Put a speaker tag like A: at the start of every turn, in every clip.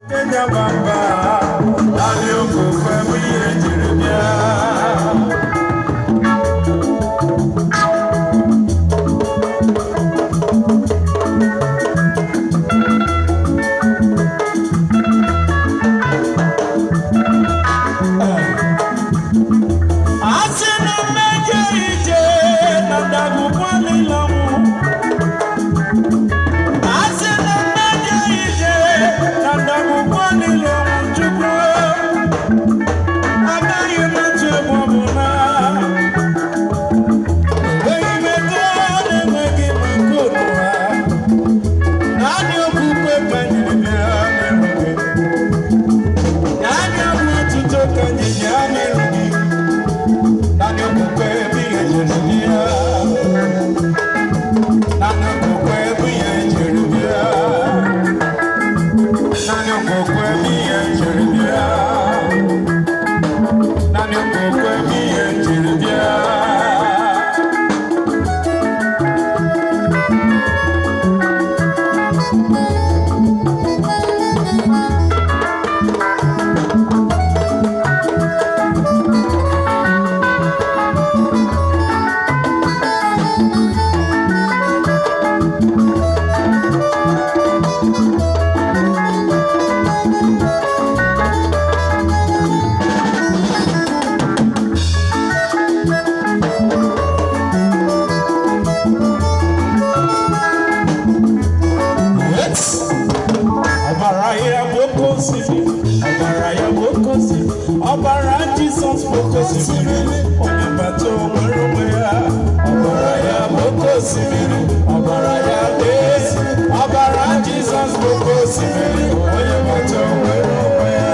A: Kenya bamba, ali okufwe mwiye jiribia. Asina meje ije na dagu kwali lamu. Asina meje ije na dagu kwali lamu chukwe. Agayi mache mwabuna. Weyi megone wegi makunwa. Nani okukwe kanyibia meruge. Nani okutito kanyibia meruge. Nani okukwe biye jiribia. Nani okukwe biye jiribia. Nani okukwe biye jiribia. Nani okukwe biye jiribia. Ọbara Jesus boko simiri, onye bata onwere onwe ya. Ọbara ya boko simiri, ọbara ya dee. Ọbara Jesus boko simiri, onye bata onwere onwe ya.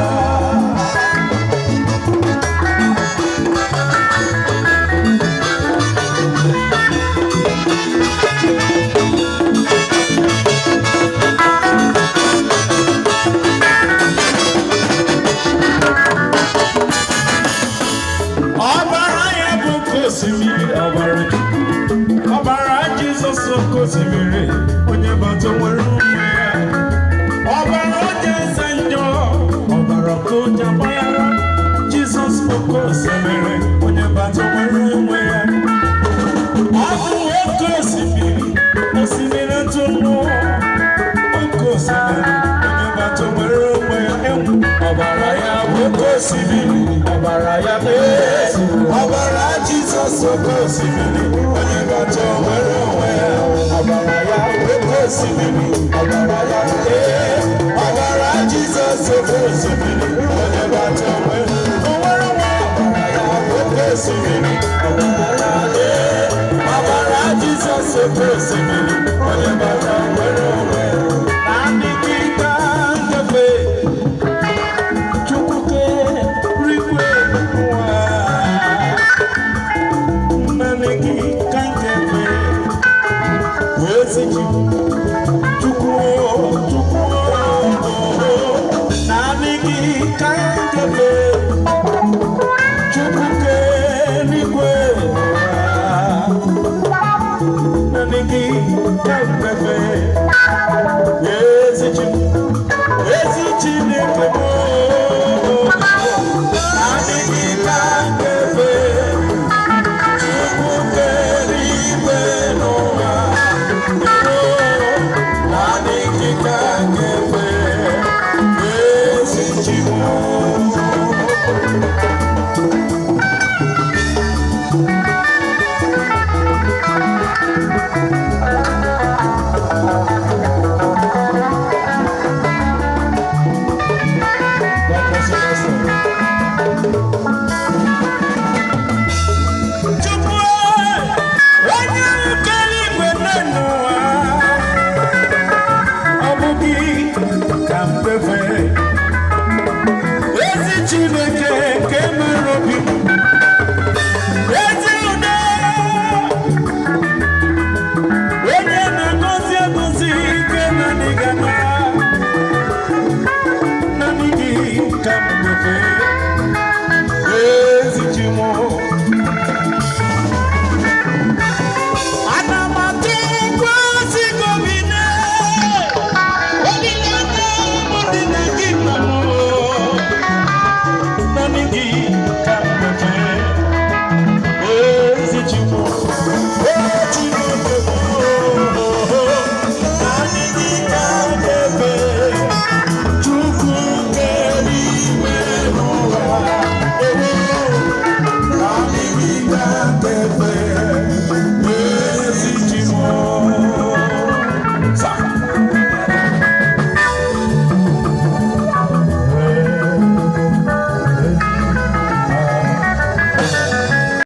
A: Ọbara Jesus okosimiri, onye bata nwere onwe ya. Ọbara oje eze njọ, ọbara koja gbaghara. Jesus okosimiri, onye bata nwere onwe ya. Ọ bụ oke osimiri, osimiri ntụ mmụọ. Oke osimiri, onye bata nwere onwe ya. Ọbara ya bụ oke osimiri, ọbara ya bụ ọbara Jesus oke osimiri, onye bata nwere onwe ya. Ọbara ya bụ oke osimiri, ọbara ya bụ ọbara Jesus oke osimiri, onye bata nwere onwe ya. Ọbara ya bụ oke osimiri, ọbara ya bụ ọbara Jesus oke osimiri, onye bata nwere